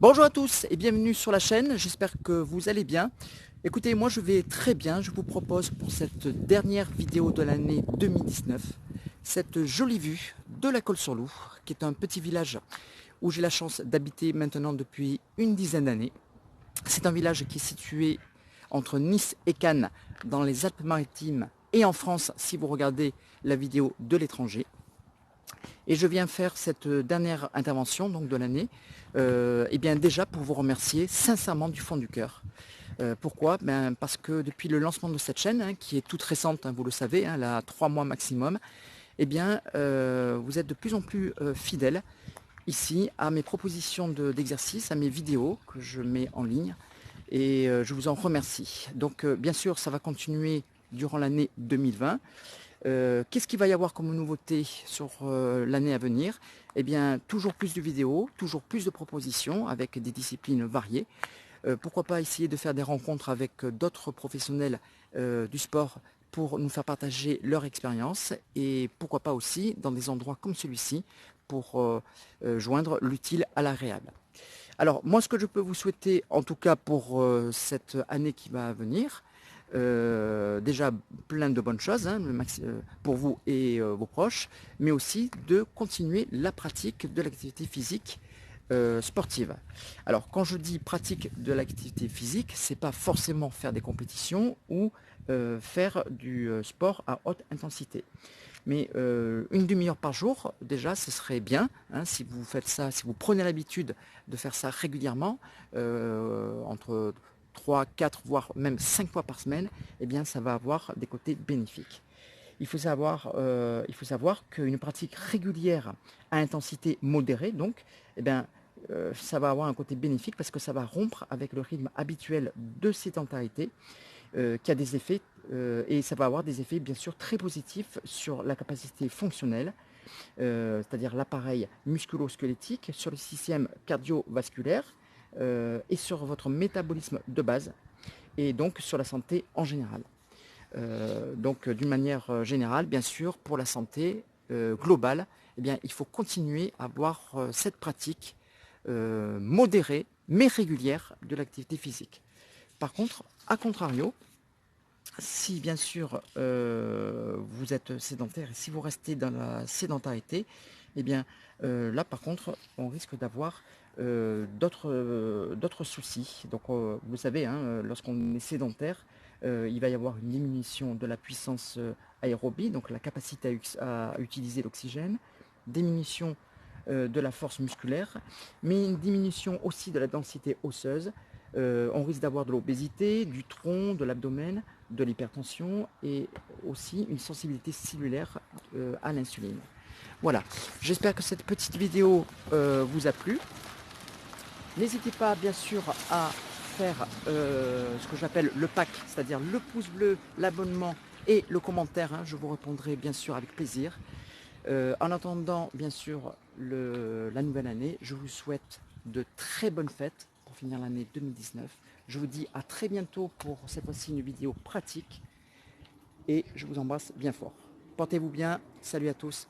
Bonjour à tous et bienvenue sur la chaîne, j'espère que vous allez bien. Écoutez, moi je vais très bien, je vous propose pour cette dernière vidéo de l'année 2019, cette jolie vue de la Colle-sur-Loue, qui est un petit village où j'ai la chance d'habiter maintenant depuis une dizaine d'années. C'est un village qui est situé entre Nice et Cannes, dans les Alpes-Maritimes et en France, si vous regardez la vidéo de l'étranger. Et je viens faire cette dernière intervention donc de l'année, et bien déjà pour vous remercier sincèrement du fond du cœur. Pourquoi? Parce que depuis le lancement de cette chaîne, hein, qui est toute récente, hein, vous le savez, hein, elle a 3 mois maximum, eh bien, vous êtes de plus en plus fidèles ici à mes propositions d'exercices, à mes vidéos que je mets en ligne. Et je vous en remercie. Donc bien sûr, ça va continuer durant l'année 2020. Qu'est-ce qu'il va y avoir comme nouveauté sur l'année à venir? Eh bien, toujours plus de vidéos, toujours plus de propositions avec des disciplines variées. Pourquoi pas essayer de faire des rencontres avec d'autres professionnels du sport pour nous faire partager leur expérience et pourquoi pas aussi dans des endroits comme celui-ci pour joindre l'utile à l'agréable. Alors moi ce que je peux vous souhaiter en tout cas pour cette année qui va venir, déjà plein de bonnes choses hein, pour vous et vos proches, mais aussi de continuer la pratique de l'activité physique sportive. Alors quand je dis pratique de l'activité physique, c'est pas forcément faire des compétitions ou faire du sport à haute intensité. Mais une demi-heure par jour, déjà, ce serait bien, hein, si vous faites ça, si vous prenez l'habitude de faire ça régulièrement, entre 3, 4, voire même 5 fois par semaine, eh bien, ça va avoir des côtés bénéfiques. Il faut savoir qu'une pratique régulière à intensité modérée, donc, eh bien, ça va avoir un côté bénéfique parce que ça va rompre avec le rythme habituel de sédentarité qui a des effets, et ça va avoir des effets bien sûr très positifs sur la capacité fonctionnelle, c'est-à-dire l'appareil musculo-squelettique, sur le système cardiovasculaire et sur votre métabolisme de base, et donc sur la santé en général. Donc d'une manière générale, bien sûr, pour la santé globale, eh bien, il faut continuer à avoir cette pratique modérée mais régulière de l'activité physique. Par contre, à contrario, si bien sûr vous êtes sédentaire et si vous restez dans la sédentarité, eh bien là par contre on risque d'avoir d'autres soucis. Donc vous savez, hein, lorsqu'on est sédentaire, il va y avoir une diminution de la puissance aérobie, donc la capacité à utiliser l'oxygène, diminution de la force musculaire, mais une diminution aussi de la densité osseuse. On risque d'avoir de l'obésité, du tronc, de l'abdomen, de l'hypertension et aussi une sensibilité cellulaire à l'insuline. Voilà, j'espère que cette petite vidéo vous a plu. N'hésitez pas bien sûr à faire ce que j'appelle le pack, c'est-à-dire le pouce bleu, l'abonnement et le commentaire, hein, je vous répondrai bien sûr avec plaisir. En attendant bien sûr la nouvelle année, je vous souhaite de très bonnes fêtes pour finir l'année 2019. Je vous dis à très bientôt pour cette fois-ci une vidéo pratique et je vous embrasse bien fort. Portez-vous bien, salut à tous.